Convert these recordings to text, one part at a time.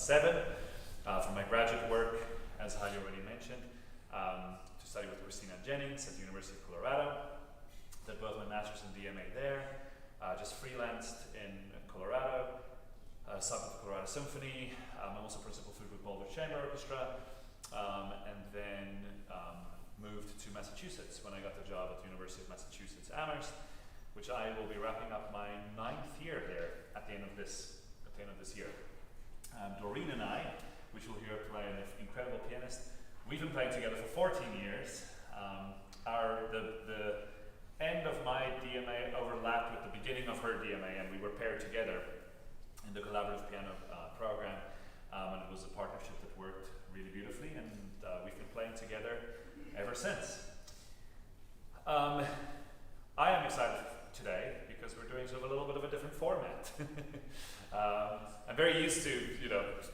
2007 for my graduate work, as Heidi already mentioned, to study with Christina Jennings at the University of Colorado. Did both my master's and DMA there. Just freelanced in Colorado, sung with the Colorado Symphony. I'm also principal flute with Boulder Chamber Orchestra, and then moved to Massachusetts when I got the job at the University of Massachusetts Amherst, which I will be wrapping up my 9th year there at the end of this year. Doreen and I, which you'll hear play, an incredible pianist, we've been playing together for 14 years. The end of my DMA overlapped with the beginning of her DMA, and we were paired together in the collaborative piano program, and it was a partnership that worked really beautifully, and we've been playing together ever since. I am excited today because we're doing sort of a little bit of a different format. I'm very used to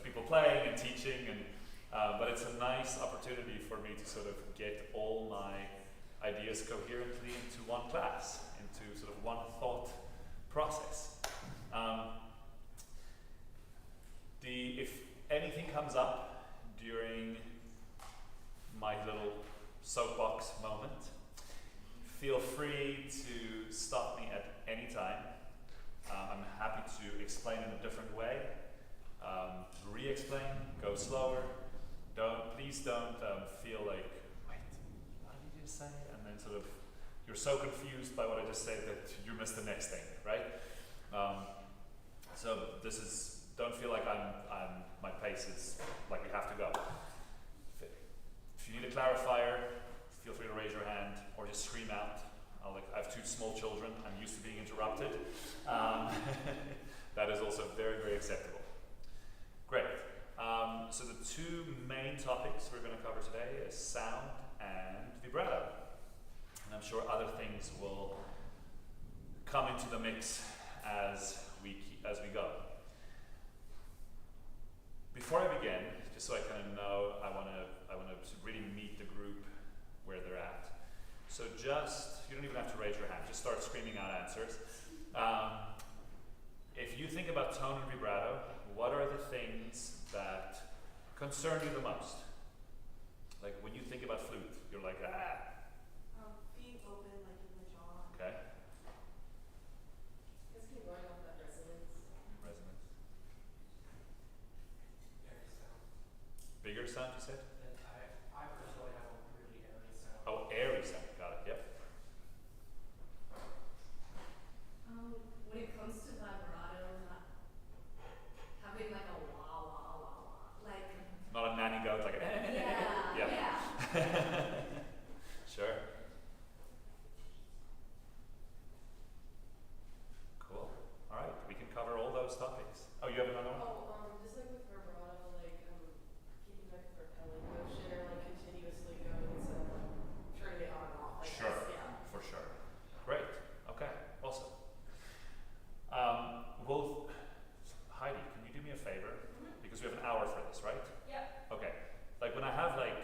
people playing and teaching, but it's a nice opportunity for me to sort of get all my ideas coherently into one class, into sort of one thought process. If anything comes up during my little soapbox moment, feel free to stop me at any time. I'm happy to explain in a different way, re-explain, go slower. Please don't feel like, wait, what did you just say? And then sort of, you're so confused by what I just said that you missed the next thing, right? So don't feel like my pace is like we have to go. If you need a clarifier, feel free to raise your hand or just scream out. I have 2 small children. I'm used to being interrupted. That is also very, very acceptable. Great. So the 2 main topics we're going to cover today is sound and vibrato. And I'm sure other things will come into the mix as we go. Before I begin, just so I kind of know, I want to really meet the group where they're at. So you don't even have to raise your hand, just start screaming out answers. If you think about tone and vibrato, what are the things that concern you the most? Like when you think about flute, you're like, being open, like in the jaw. Okay. Just keep going off that resonance. Resonance. Bigger sound, you said? I personally have a really airy sound. Oh, airy sound. Got it. Yep. When it comes to vibrato, not having like a wah wah wah wah, like. Not a nanny goat, like a Yeah. Sure. Cool. All right, we can cover all those topics. Oh, you have another one? Just like with vibrato, like keeping like a propelling motion or like continuously going instead of like turning it on and off. Like Sure. this, yeah. For sure. Great. Okay. Awesome. Heidi, can you do me a favor? Because we have an hour for this, right? Yeah. Okay. Like when I have like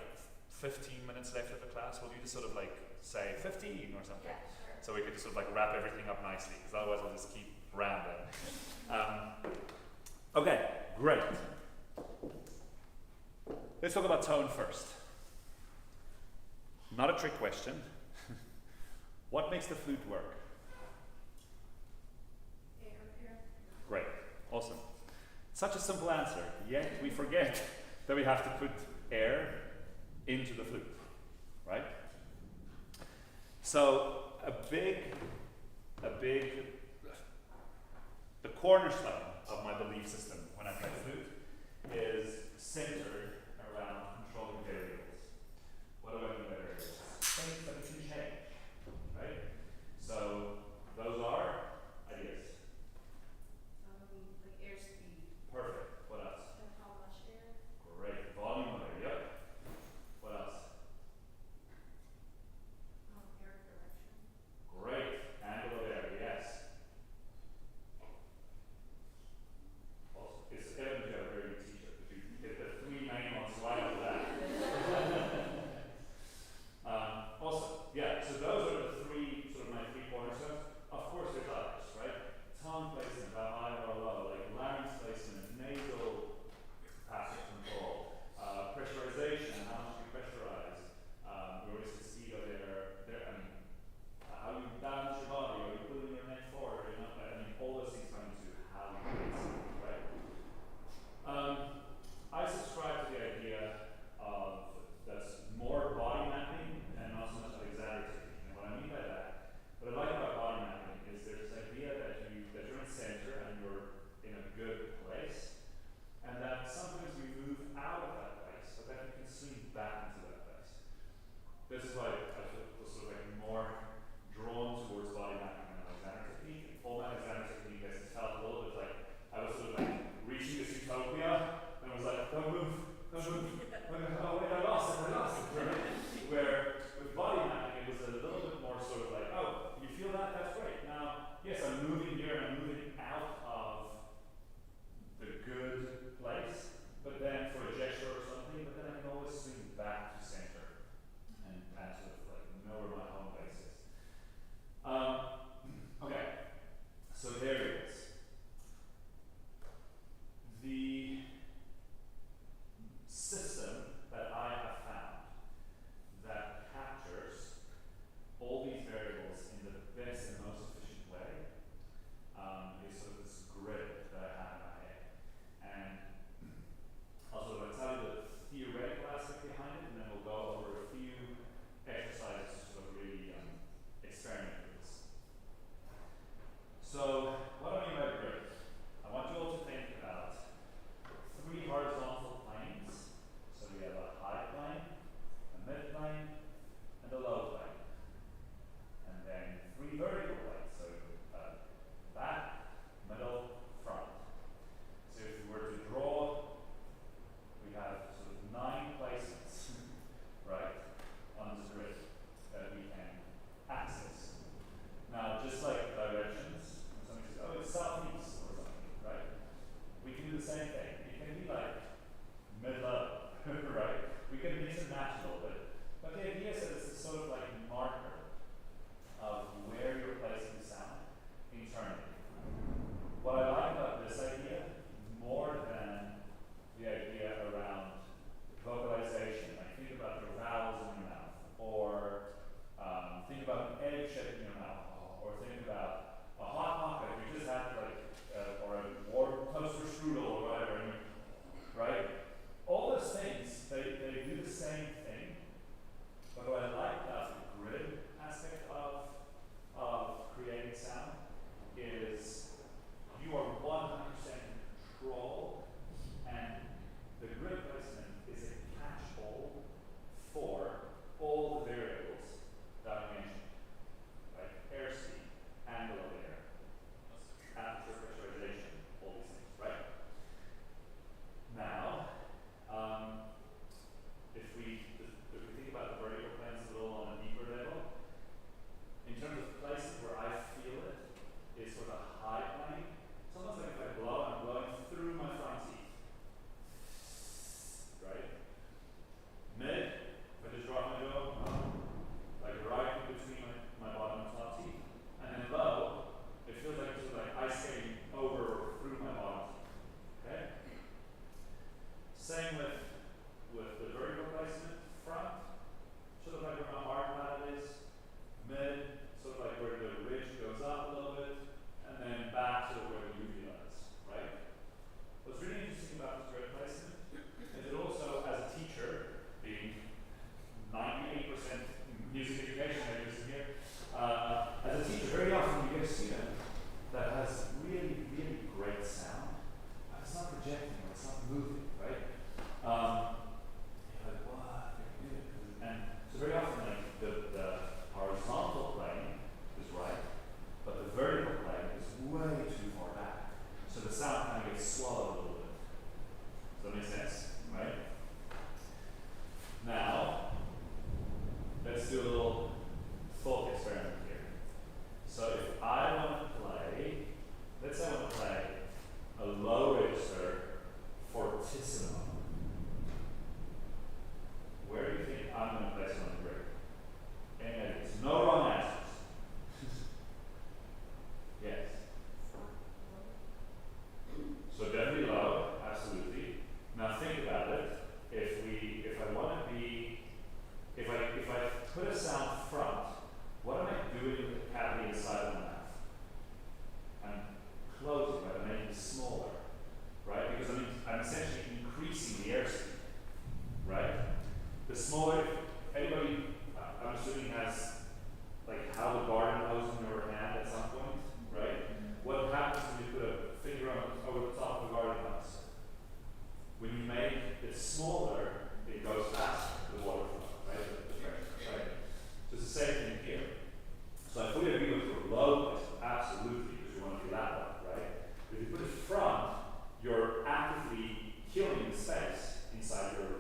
15 minutes left of the class, will you just sort of like say 15 or something? Yeah, sure. So we could just sort of like wrap everything up nicely, because otherwise I'll just keep rambling. Okay, great. Let's talk about tone first. Not a trick question. What makes the flute work? Air. Great, awesome. Such a simple answer, yet we forget that we have to put air into the flute, right? So the cornerstone of my belief system when I play flute is centered around controlling variables. What do I mean by variables? Things that we can change, right? So those are ideas. Like air speed. Perfect. What else? And how much air? Great. Volume of air. Yep. What else? Air direction. Great. Angle of air. Yes. Also, it's evident you have a very good teacher. If you get the 3 main Oh wait, I lost it, right? Where with body mapping, it was a little bit more sort of like, oh, you feel that? That's great. Now, yes, I'm moving here and I'm moving out of the good place, but then for a gesture or something, but then I can always swing back to center and sort of like know where my home base is. Okay, so there it is. The system that I have found that captures all these variables in the best and most efficient way is sort of this grid that I have in my head. And I'll sort of tell you the theoretical aspect behind it, and then we'll go over a few exercises to sort of really experiment with this. So, what do I mean by grid? I want you all to think about 3 horizontal planes. So we have a high plane, a mid plane, and a low plane. And then 3 vertical planes. So back, middle, front. So if we were to draw, we have sort of 9 placements, right, on this grid that we can access. Now, just like directions, when somebody says, oh, it's southeast or something, right? We can do the same thing. It can be like mid-level, right? We can mix and match a little bit. But the idea is that it's a sort of like marker of where you're placing the sound internally. What I like about this idea, more than the idea around vocalization, like think about the vowels in your mouth, or think about an egg shape in your mouth, or think about a hot pocket you just had, like, or a warm toaster strudel or whatever, and right? All those things, they do the same thing. But what I like about the grid aspect of creating sound is you are 100% in control, and the grid placement is a catch-all for all the variables that I mentioned, right? Airspeed, angle of air, aperture pressurization, all these things, right? Now, if we think about the vertical planes a little on a deeper level, in terms of places where I feel it, is sort of high plane. It's almost like if I blow, I'm blowing through my front teeth, right? Mid, if I just drop my jaw, like right in between my bottom and top teeth. And then low, it feels like it's sort of like ice skating over or through my bottom teeth. Okay? Same with the vertical placement. Front, sort of like where my hard paddle is. Mid, sort of like where the ridge goes up a little bit. And then back to where the uvula is, right? What's really interesting about this grid placement is it also, as a teacher, being 98% music education majors in here, as a teacher, very often you get a student that has really, really great sound, but it's not projecting or it's not moving, right? You're like, what? They're good. And so very often, like, the horizontal plane is right, but the vertical plane is way too far back. So the sound kind of gets swallowed a little bit. Does that make sense? Right? Now, let's do a little thought experiment here. So if I want to play, let's say I want to play a low register fortissimo. Where do you think I'm going to place it on the grid? Any ideas? No wrong answers. Yes. So definitely low, absolutely. Now think about it. If I want to be, if I put a sound front, what am I doing with the cavity inside of my mouth? I'm closing it, I'm making it smaller, right? Because I'm essentially increasing the airspeed, right? The smaller, anybody, I'm assuming has, like, how the garden hose in your hand at some point, right? What happens when you put a finger over the top of the garden hose? When you make it smaller, it goes faster, the water flow, right? The pressure, right? So it's the same thing here. So I fully agree with your low place, absolutely, because you want to be that way, right? But if you put it front, you're actively killing the space inside your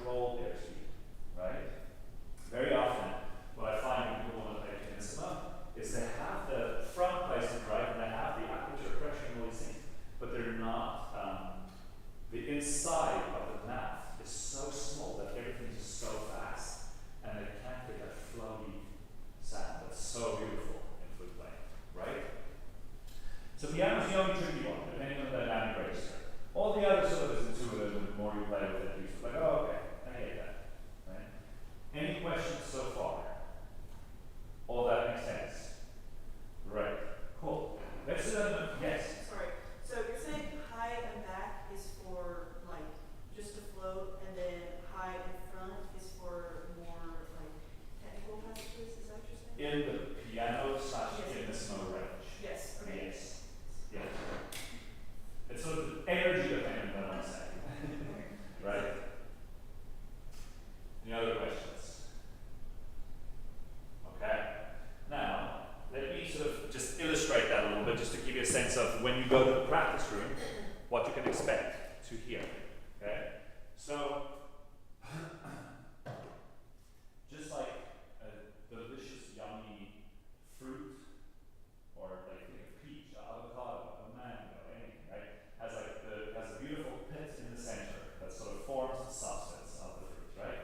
controlled airspeed, right? Very often, what I find when people want to play pianissimo is they have the front placement right, and they have the aperture pressure and all these things, but they're not, the inside of the mouth is so small that everything's just so fast, and they can't get that flowy sound that's so beautiful in flute playing, right? So piano's the only tricky one, depending on the dynamic register. All the other sort of is intuitive, and the more you play with it, you feel like, oh, okay, I get that, right? Any questions so far? All that makes sense? Right, cool. Let's yes? Sorry. So you're saying high and back is for like just to float, and then high and front is for more like technical passages, is that what you're saying? In the piano / Yes. pianissimo range. Yes, okay. Yes. Yeah. It's sort of energy dependent, I want to say. Right? Any other questions? Okay. Now, let me sort of just illustrate that a little bit, just to give you a sense of when you go to the practice room, what you can expect to hear. Okay? So, just like a delicious, yummy fruit, or like think of peach, avocado, a mango, anything, right? Has a beautiful pit in the center that sort of forms the substance of the fruit, right?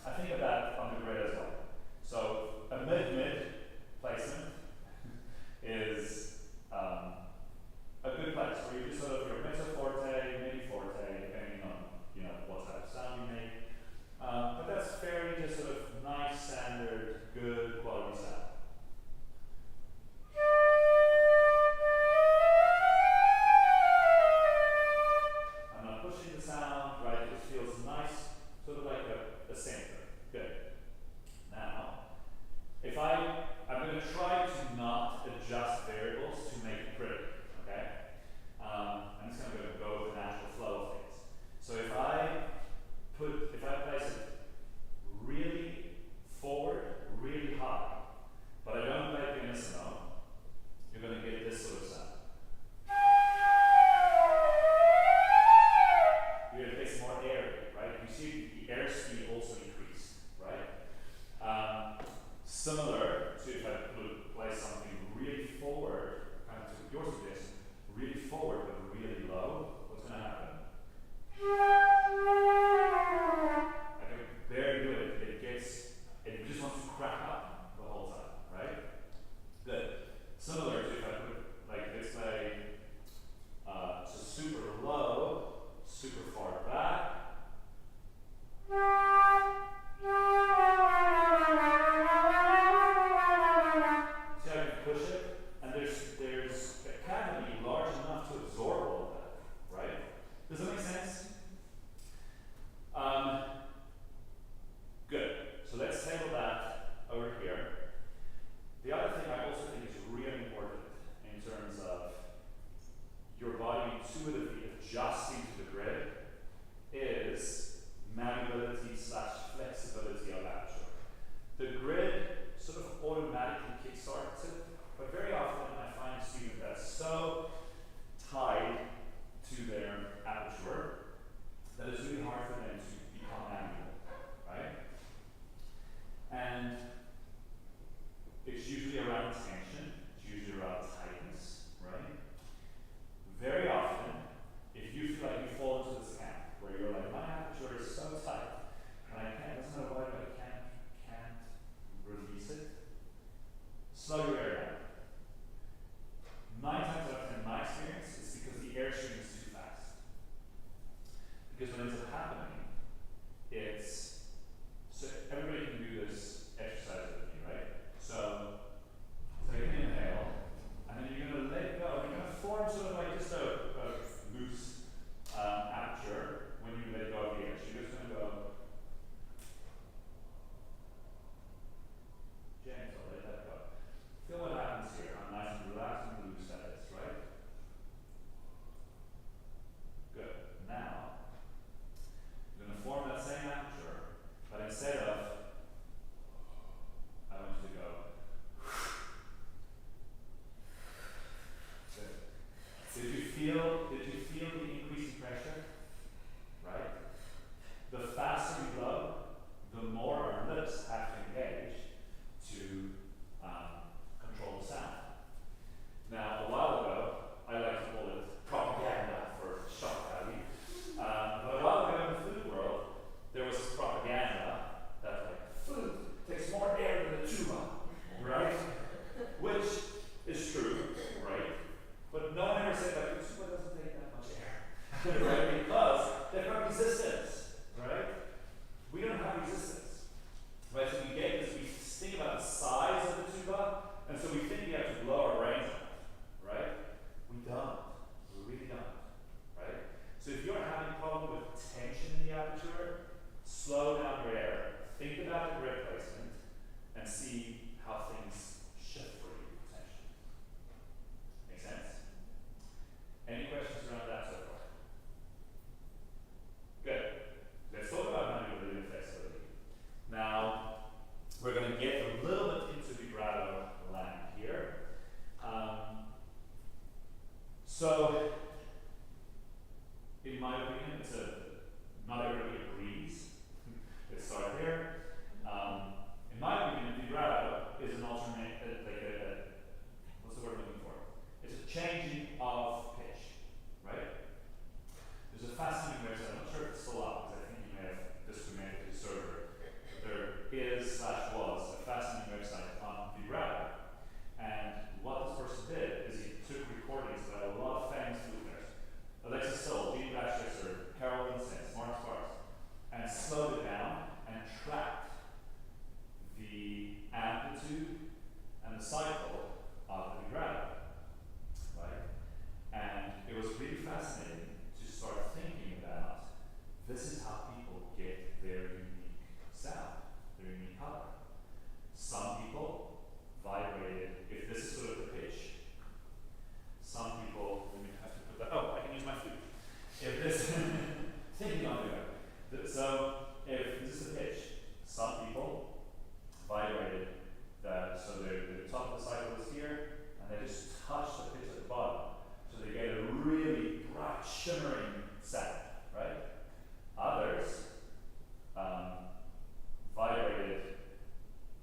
I think of that on the grid as well. So a mid placement is a good place where you just sort of your mezzo forte, midi forte, depending on what type of sound you make. But that's fairly just sort of nice, standard, good quality sound. I'm not pushing the sound, right? It just feels nice, sort of like a center. Good. Now, if I'm going to try to not adjust variables to make it pretty, okay? I'm just going to go with the natural flow of things. So if I place it really forward, really high, but I don't play pianissimo, you're going to get this sort of sound. You're going to take more airy, right? You see the airspeed also increase, right? Similar to if I would play something really forward, kind of to your suggestion, really forward but really low, what's going to happen? I can barely do it. It just wants to crack up the whole time, right? Good. Similar to if I put like this way, so super low, super far back. See how I can push it? And there's a cavity large enough to absorb all of that, right? Does that make sense? Good. So let's table that over here. The other thing I also think is really important in terms of your body intuitively adjusting to the grid is malleability / flexibility of aperture. The grid sort of automatically kickstarts it, but very often I find a student that's so tied to their aperture that it's really hard for them to become malleable, right? And it's usually around tension, it's usually around tightness, right? Very often, if you feel right? Because they've got resistance, right? We don't have resistance, right? So we get this, we think about the size of the tuba, and so we think we have to blow our brains out, right? We don't. We really don't, right? So if you're having a problem with tension in the aperture, slow down your air, think about the grip placement, and see how things shift for you potentially. Make sense? Any questions around that so far? Good. Let's talk about maneuverability and flexibility. Now, we're going to get a little bit into vibrato land here. So, in my opinion, it's not everybody agrees. Let's start here. In my opinion, vibrato is an alternate, what's the word I'm looking for? It's a changing of pitch, right? There's a fascinating website, I'm not sure if it's still up, because I think you may have discriminated the server. But there was a fascinating website on vibrato. And what this person did is he took recordings by a lot of famous flute players. Alexis Stoll, Gene Blatchester, Carolyn Sims, Mark Sparks, and slowed it down and tracked the amplitude and the cycle of the vibrato, right? And it was really fascinating to start thinking about this is how people get their unique sound, their unique color. Some people vibrated, if this is sort of the pitch, some people, let me have to put that, oh, I can use my flute. If this, thinking on it. So, if this is the pitch, some people vibrated that, so the top of the cycle is here, and they just touch the pitch at the bottom. So they get a really bright, shimmering sound, right? Others vibrated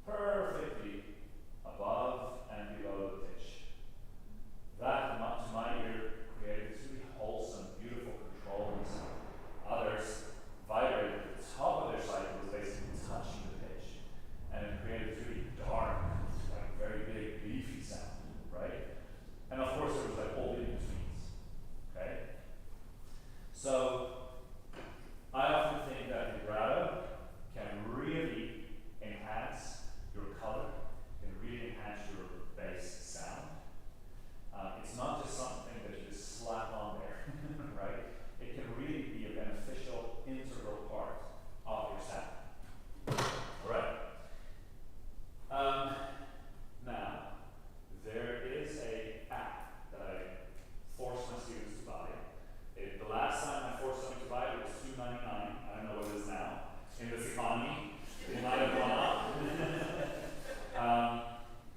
perfectly above and below the pitch. That, to my ear, created this really wholesome, beautiful, controlled sound. Others vibrated at the top of their cycle, was basically touching the pitch, and it created this really dark, like very big, beefy sound, right? And of course, there was like all the in-betweens, okay? So, I often think that vibrato can really enhance your color, can really enhance your bass sound. It's not just something that you just slap on there, right? It can really be a beneficial, integral part of your sound. All right. Now, there is an app that I force my students to buy. The last time I forced them to buy it was $2.99. I don't know what it is now. In this economy, it might have gone up.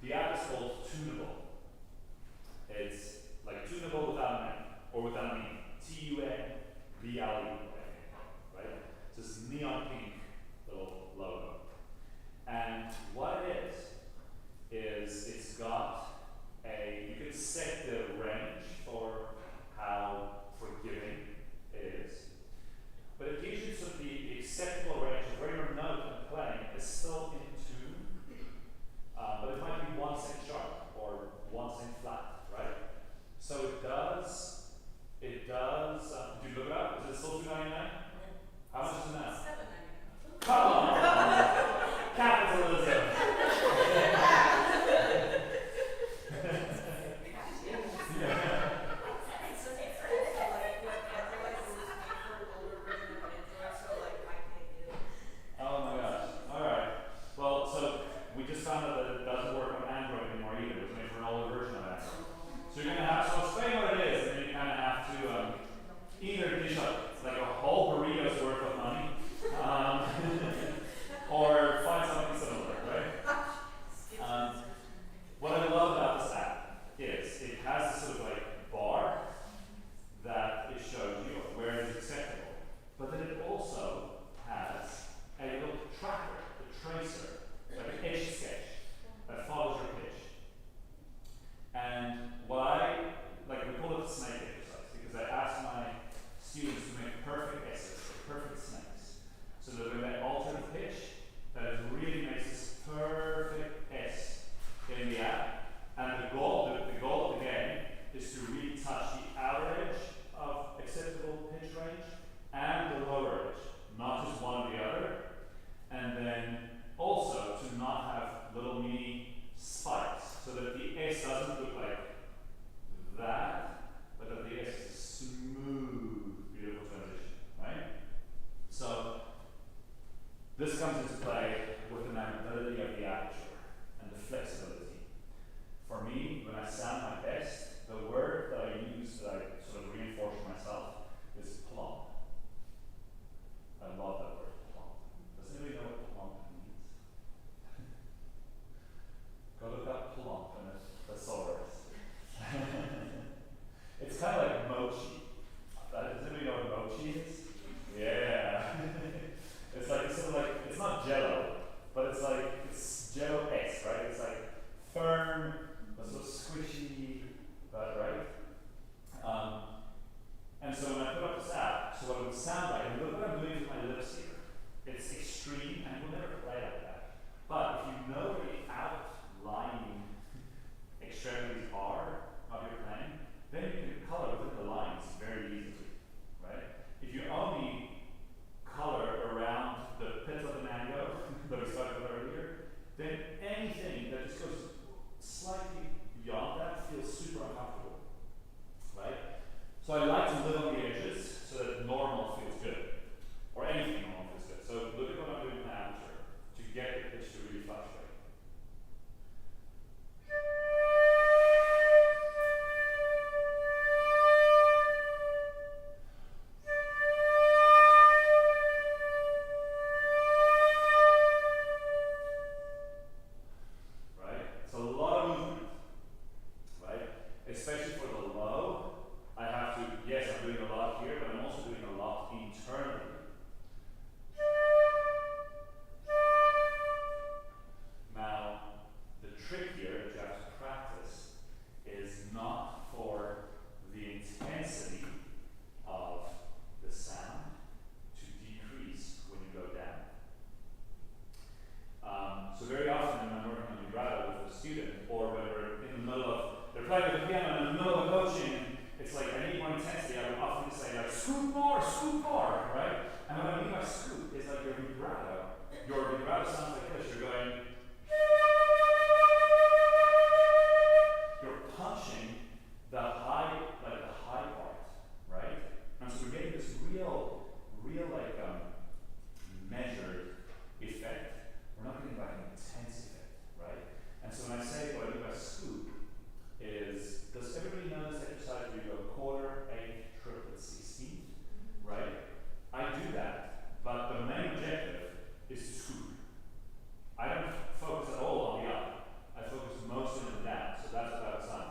The app is called Tunable. It's like tunable without an N, or without an E. Tunable, right? So it's this neon pink little logo. And what it is it's got you can set the range for how forgiving it is. But it gives you sort of the acceptable range of where your note and playing is still in tune, but it might be 1 cent sharp or 1 cent flat, right? So it does, do you look it up? Is it still $2.99? How much is it now? $7.99. Come on! Capitalism! Oh my gosh. Alright. Well, so we just found out that it doesn't work on Android anymore either. It was made for an older version of Android. So you're going to have, so I'll explain what it is, and then you kind of have to either dish up like a whole burrito's worth of money, or find something similar, right? What I love about this app is it has this sort of like bar that it shows you where it is acceptable, but then it also has a little tracker, a tracer, like an edge sketch that follows your pitch. And what we call it the snake exercise, because I ask my students to cheese? Yeah. It's like, it's sort of like, it's not jello, but it's like, it's jello-esque, right? It's like firm, but sort of squishy, but right? And so when I put up this app, so what it would sound like, and look what I'm doing with my lips here. It's extreme, and we'll never play like that. But if you know where the outlying extremities are of your playing, then you can color within the lines very easily, right? If you only color around the pits of the mango that we started with earlier, then anything that just goes slightly beyond that feels super uncomfortable, right? So I like to live on the edges so that normal feels good, or anything normal feels good. So look at what I'm doing with my amateur to get the pitch to really fluctuate. Right? It's a lot of movement, right? Especially for the low, I have to, yes, I'm doing a lot here, but I'm also doing a lot internally. Now, the trick here that you have to practice is not for the intensity of the sound to decrease when you go down. So very often when I'm working on vibrato with a student, or when we're in the middle of, they're playing with the piano in the middle of a coaching, it's like I need more intensity. I would often say like, scoop more, right? And what I mean by scoop is like your vibrato sounds like this. You're going, you're punching the high, like the high part, right? And so we're getting this real like measured effect. We're not getting like an intense effect, right? And so when I say what I mean by scoop is, does everybody know this exercise where you go quarter, eighth, triplet, 16th, right? I do that, but the main objective is to scoop. I don't focus at all on the up. I focus mostly on the down, so that's what that would sound like.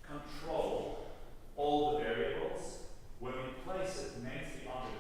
Control all the variables when we place it mentally on the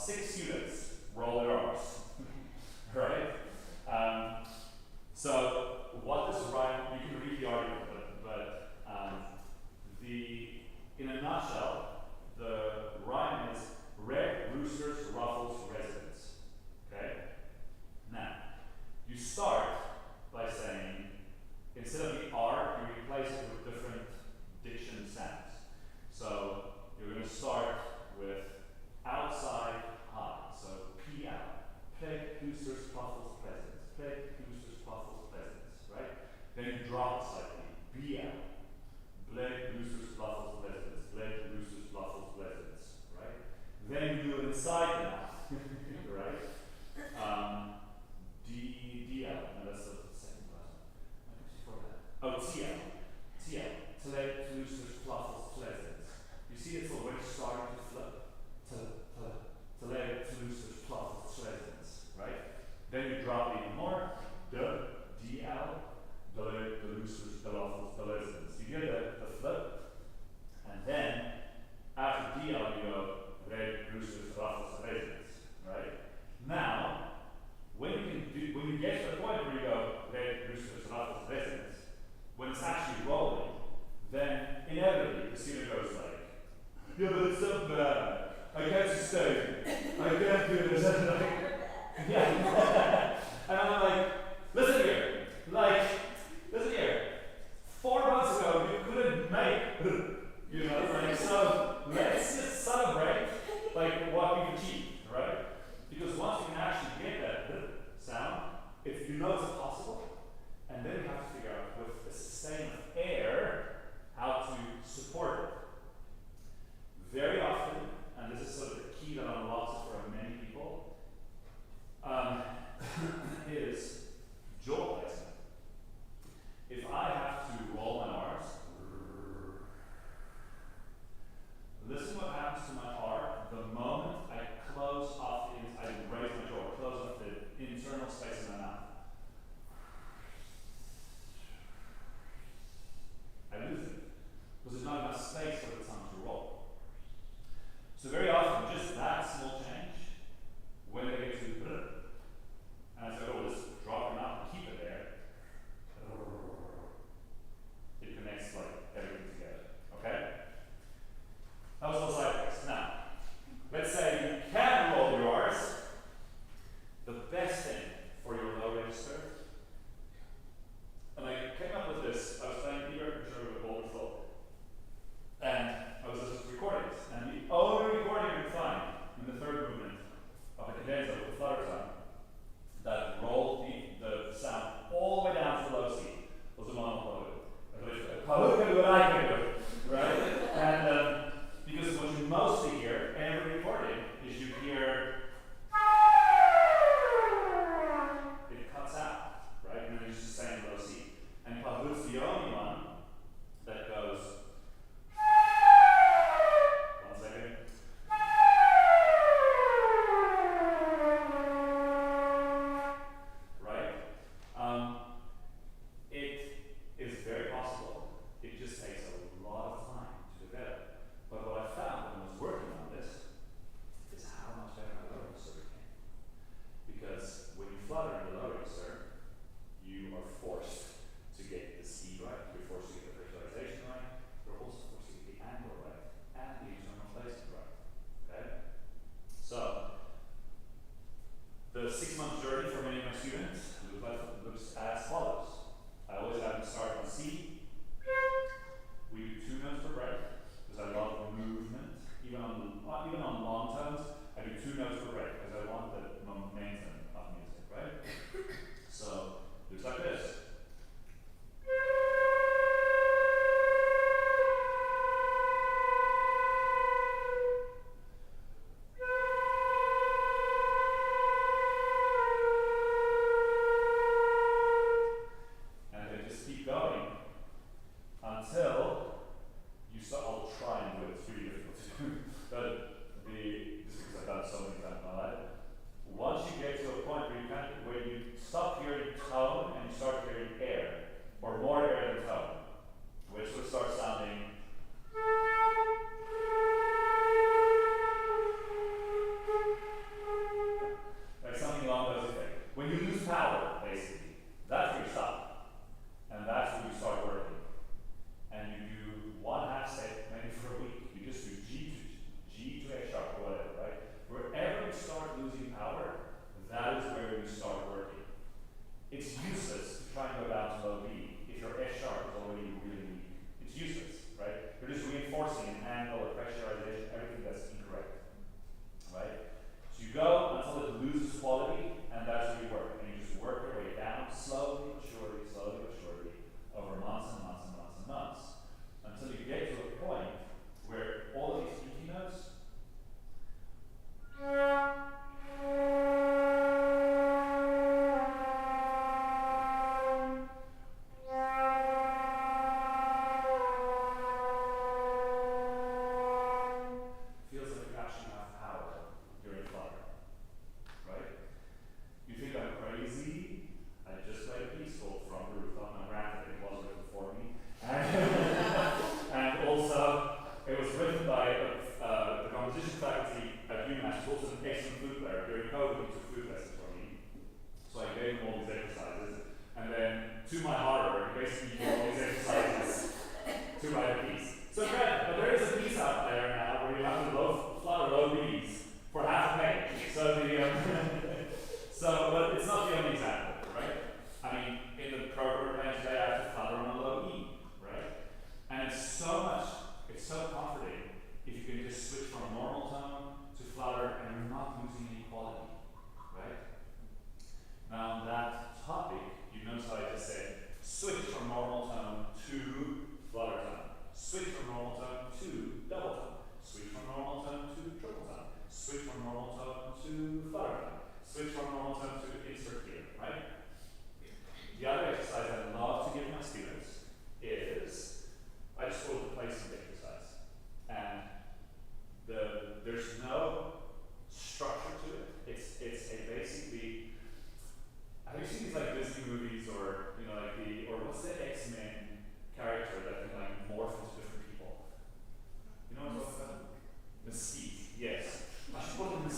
6 students roll their R's, right? So what this rhyme, you can read the article, but in a nutshell, the rhyme is red roosters ruffles residents, okay? Now, you start by saying, instead of the R, you replace it with different diction sounds. So you're going to start with outside high, so P out. Play roosters ruffles residents. Play roosters ruffles residents, right? Then you drop it slightly. B out. Blake roosters ruffles residents. Blake roosters ruffles residents, right? Then you do it inside the mouth, right? D out. No, that's the second class. Before that. Oh, T out. T out. Blake roosters ruffles residents. You see, it's already starting to flip. Blake roosters ruffles residents, right? Then you drop even more. D out. The roosters ruffles the residents. You get the flip, and then after D out you go red roosters ruffles the residents.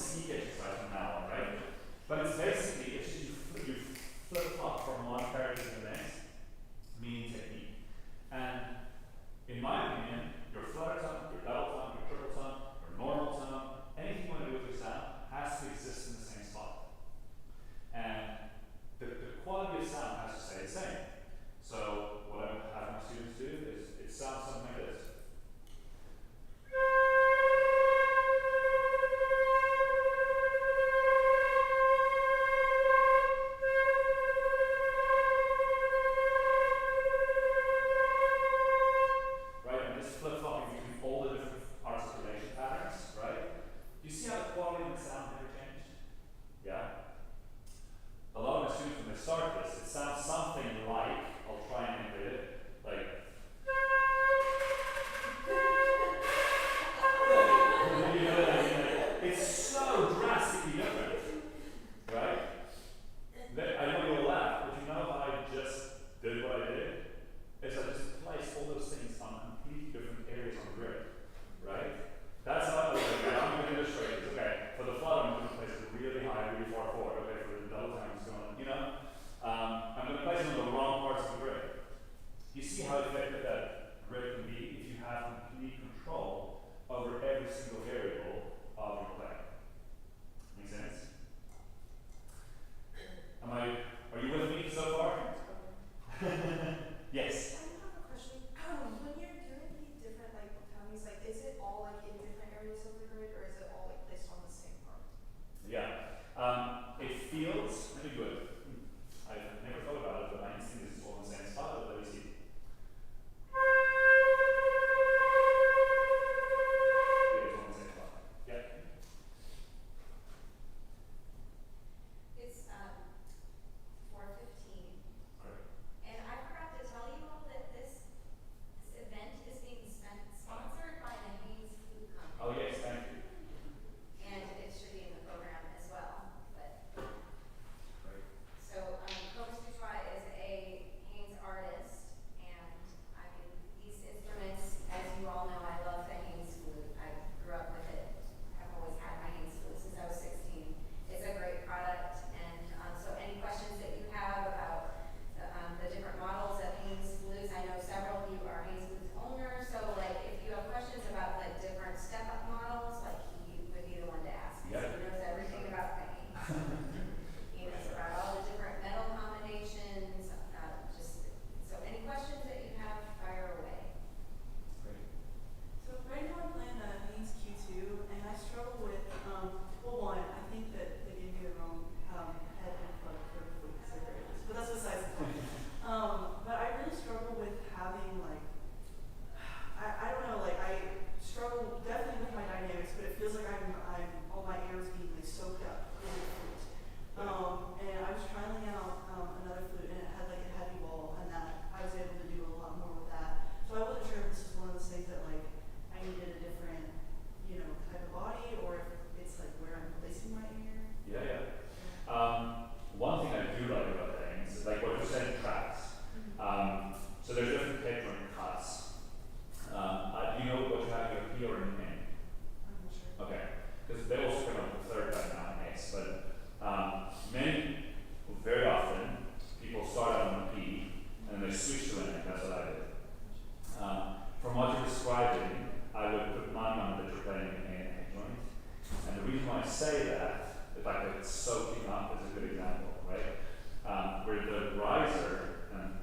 sneak exercise from now on, right? But it's basically, it's just you flip-flop from one character to the next, meaning technique. And in my opinion, your flutter tone, your double tone, your triple tone, your normal tone, anything you want to do with your sound has to exist in the same spot. And the quality of sound has to stay the same. So what I have my students do is it sounds something like this. Right, and just flip-flopping between all the different articulation patterns, right? You see how the quality of the sound never changed? Yeah? A lot of my students, when they start this, it sounds something like, I'll try and emulate it, like, you know, it's so drastically different, right? I know you'll laugh, but you know how I just did what I did? Is I just placed all those things on completely different areas on the grid, right? That's how I was like, okay, I'm going to illustrate this. Okay, for the flutter, I'm going to place it really high, really far forward. Okay, for the double time, it's going, you know? I'm going to place it on the wrong parts of the grid. You see how effective that grid can be if you have complete control over every single variable of your play. Make sense? Are you with me so far? Yes. I have a question. When you're doing these different like timings, like is it all like in different areas of the grid, or is it all like placed on the same part? Yeah. It feels, let me do it. I've never thought about it, but my instinct is it's all in the same spot, but let me see. Yeah, it's all in the same spot. Yeah. It's 4:15, Great. and I forgot to tell you all that this event is being sponsored by the Haynes Food Company. Oh yes, thank you. And it should be in the program as well. But Great. so Cobus is a Haynes artist, and I mean these instruments, as you all know, I love the Haynes flute. I grew up with it. I've always had my Haynes flute since I was 16. It's a great product, and so any questions that you have about the different models of Haynes flutes, I know several of you are Haynes flute owners, so like if you have questions about like different step-up models, like he would be the one to ask. Yeah. He knows everything about the Haynes. He knows about all the different metal combinations, just, so any questions that you have, fire away. Great. So right now I'm playing the Haynes Q2, and I struggle with, well, one, I think that they gave me the wrong head and foot for the flute, so there it is. But that's besides the point. But I really struggle with having like, I don't know, like I struggle definitely with my dynamics, but it feels like I'm all my air is being like soaked up in the flute. And I was trying out another flute, and it had like a heavy wall, and that I was able to do a lot more with that. So I wasn't sure if this was one of those things that like I needed a different, you know, type of body, or if it's like where I'm placing my ear. Yeah, yeah. One thing I do like about things is like what you're saying, tracks. So there's different catering cuts. Do you know what you have your P or an N? I'm not sure. Okay, because they also come up with the third cut nowadays, but very often people start out on a P and they switch to an N. That's what I did. From what you're describing, I would put mine on that you're playing an A and A joint. And the reason why I say that, the fact that it's soaking up is a good example, right? Where the riser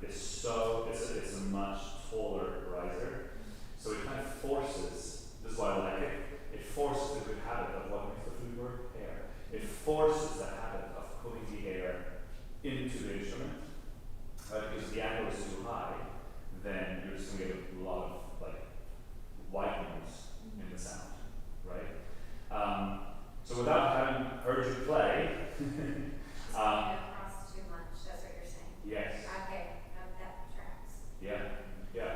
is so, it's a much taller riser, so it kind of forces, this is why I like it, it forces the good habit of what makes the flute work? Air. It forces the habit of pulling the air into the instrument, right? Because if the angle is too high, then you're just going to get a lot of like white noise in the sound, right? So without having heard you play, Across too much, that's what you're saying. yes, Okay, that tracks. yeah, yeah.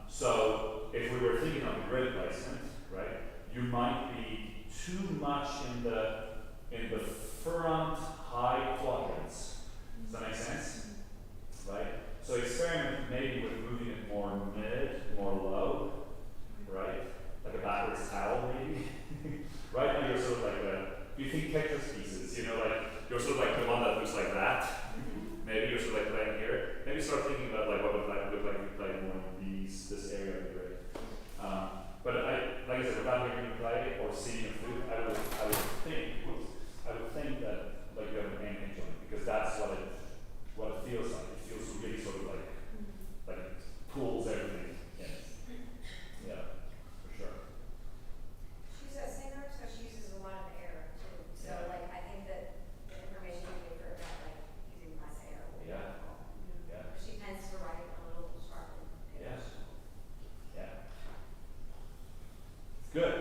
So if we were thinking of the grid placement, right, you might be too much in the front high quadrants. Does that make sense? Right? So experiment maybe with moving it more mid, more low, right? Like a backwards towel maybe. Right now you're sort of like if you think Tetris pieces, you know, like you're sort of like the one that looks like that. Maybe you're sort of like playing here. Maybe start thinking about like what would like look like if you play more in this area would be great. But like I said, without hearing you play or seeing a flute, I would think that like you have an aim joint because that's what it feels like. It feels really sort of like it pulls everything in. Yeah, for sure. She's a singer, so she uses a lot of air too. So Yeah. like I think that the information you give her about like using less air will be Yeah. helpful. Yeah. She tends to write a little sharply. Yeah. Yeah. Good.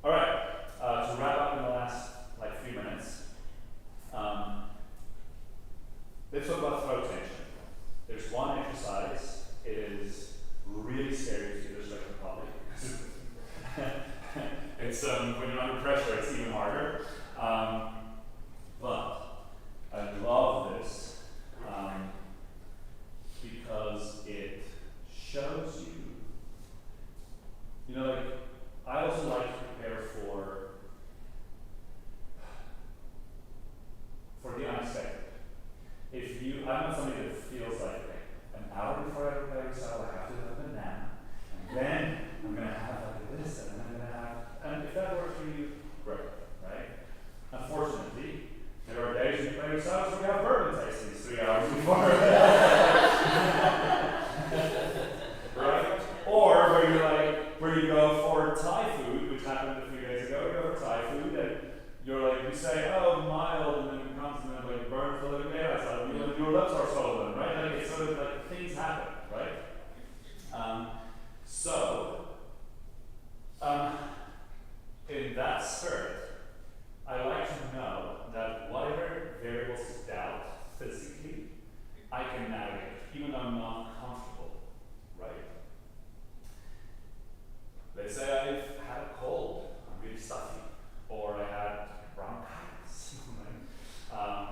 All right. To wrap up in the last like 3 minutes, let's talk about throat tension. There's one exercise. It is really scary to do this like in public. It's when you're under pressure, it's even harder. But I love this because it shows you know, like I also like to prepare for the unexpected. If you, I'm not somebody that feels like an hour before I prepare myself, I have to have a banana, and then I'm gonna have like this, and then I'm gonna have, and if that works for you, great, right? Unfortunately, there are days you play yourself, so we have bourbon tastings 3 hours before. Right? Or where you go for Thai food, which happened a few days ago, you go for Thai food, and you say, oh, mild, and then it comes and then like burns a little bit outside, your lips are swollen, right? Like it's sort of like things happen, right? In that spirit, I like to know that whatever variables of doubt physically, I can navigate, even though I'm not comfortable, right? Let's say I've had a cold, I'm really stuffy, or I had bronchitis, right?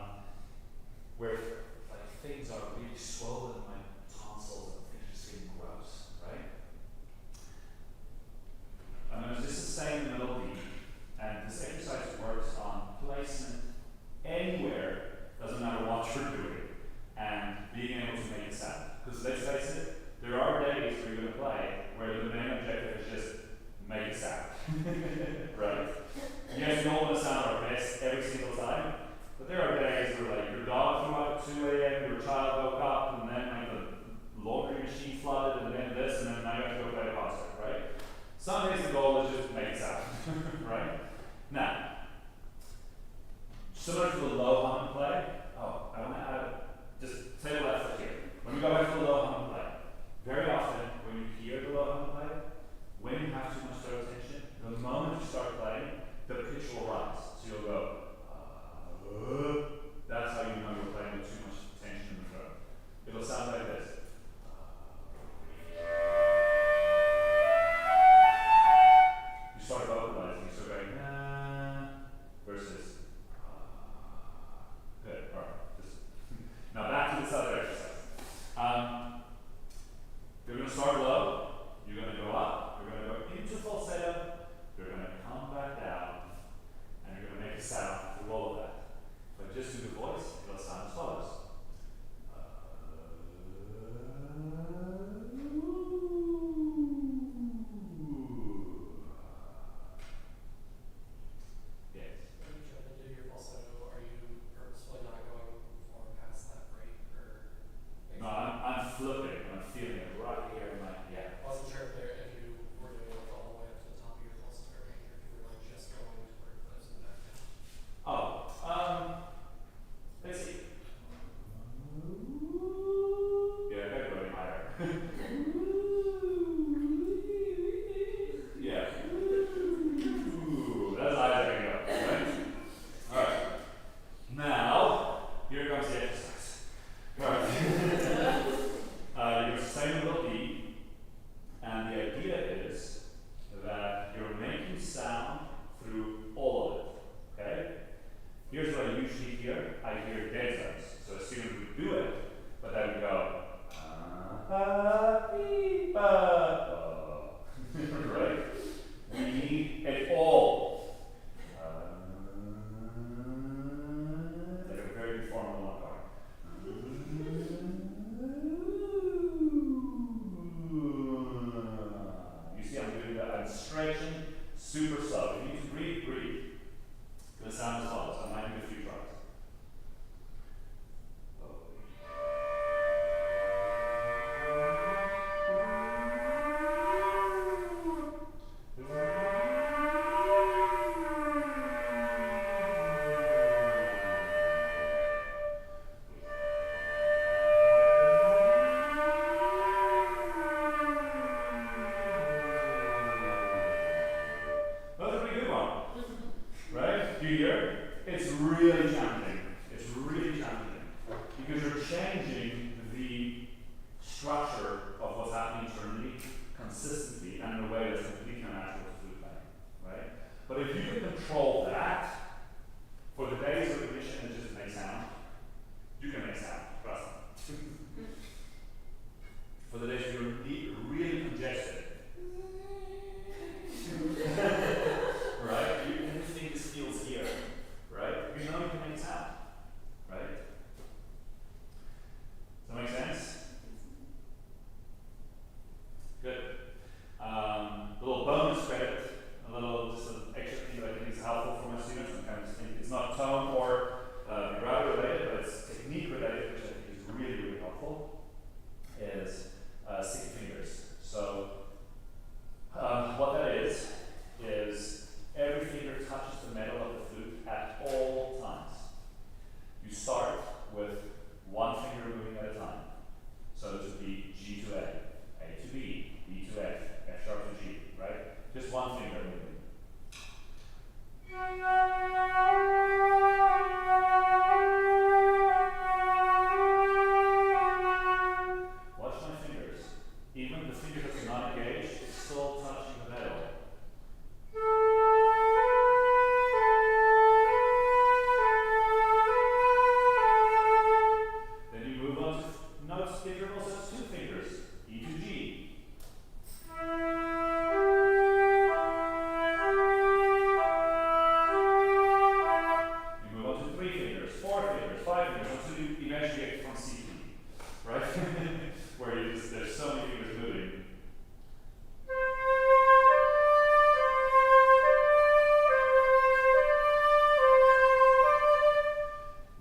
Where like things are really swollen in my tonsils and things just getting gross, right? I'm going to just sustain the middle D, and this exercise works on placement anywhere, doesn't matter what you're doing, and being able to make it sound. Because let's face it, there are days where you're going to play where the main objective is just make it sound. Right? Yes, you don't want to sound our best every single time, but there are days where like your dog flew up at 2 a.m., your child woke up, and then like the laundry machine flooded, and then this, and then now you have to go play a concert, right? Some days the goal is just make it sound, right? Now, similar to the low hum and play, I want to add, just table that for here. When we go back to the low hum and play, very often when you hear the low hum and play, when you have too much throat tension, the moment you start playing, the pitch will rise. So you'll go, that's how you know you're playing with too much tension in the throat. It'll sound like this. You start vocalizing, you start going, versus, sound as follows. I might do a few tries. That's a pretty good one, right? Do you hear? It's really challenging. It's really challenging because you're changing the structure of what's happening internally consistently and in a way that's completely unnatural to flute playing, right? But if you can control that for the days where the mission is just make sound, you can make sound. Trust me. For the days where you're really congested. Right? Everything just feels here, right? You know you can make sound, right? Does that make sense? Good. A little bonus credit, just an extra thing that I think is helpful for my students. I kind of think it's not tone or vibrato related, but it's technique related, which I think is really, really helpful, is sticky fingers. So what that is every finger touches the metal of the flute at all times. You start with one finger moving at a time. So this would be G to A to B, B to F, F sharp to G, right? Just one finger moving. Watch my fingers. Even the finger that's not engaged is still touching the metal. Then you move on to notes intervals as two fingers, E to G. You move on to three fingers, four fingers, five fingers, until you eventually get from C to D, right? Where there's so many fingers moving.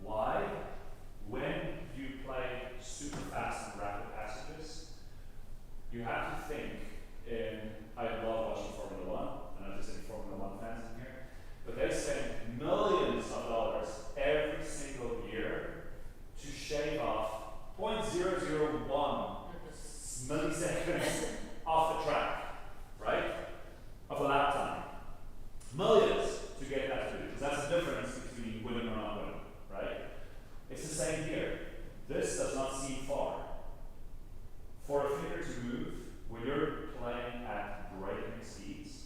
Why? When you play super fast and rapid passages, you have to think in, I love watching Formula One, I know there's any Formula One fans in here, but they spend millions of dollars every single year to shave off 0.001 milliseconds off the track, right? Of a lap time. Millions to get that to do, because that's the difference between winning or not winning, right? It's the same here. This does not seem far. For a finger to move when you're playing at breakneck speeds,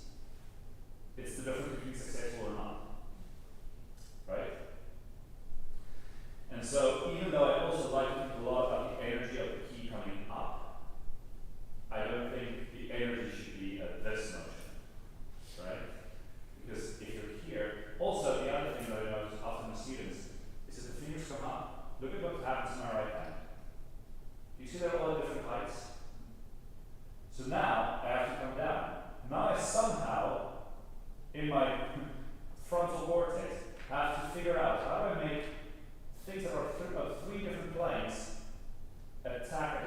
it's the difference between successful or not, right? And so, even though I also like to think a lot about the energy of the key coming up, I don't think the energy should be at this motion, right? Because if you're here, also the other thing that I notice often with students is that the fingers come up. Look at what happens in my right hand. You see they're all at different heights? So now I have to come down. Now I somehow, in my frontal cortex, have to figure out how do I make things that are of three different planes attack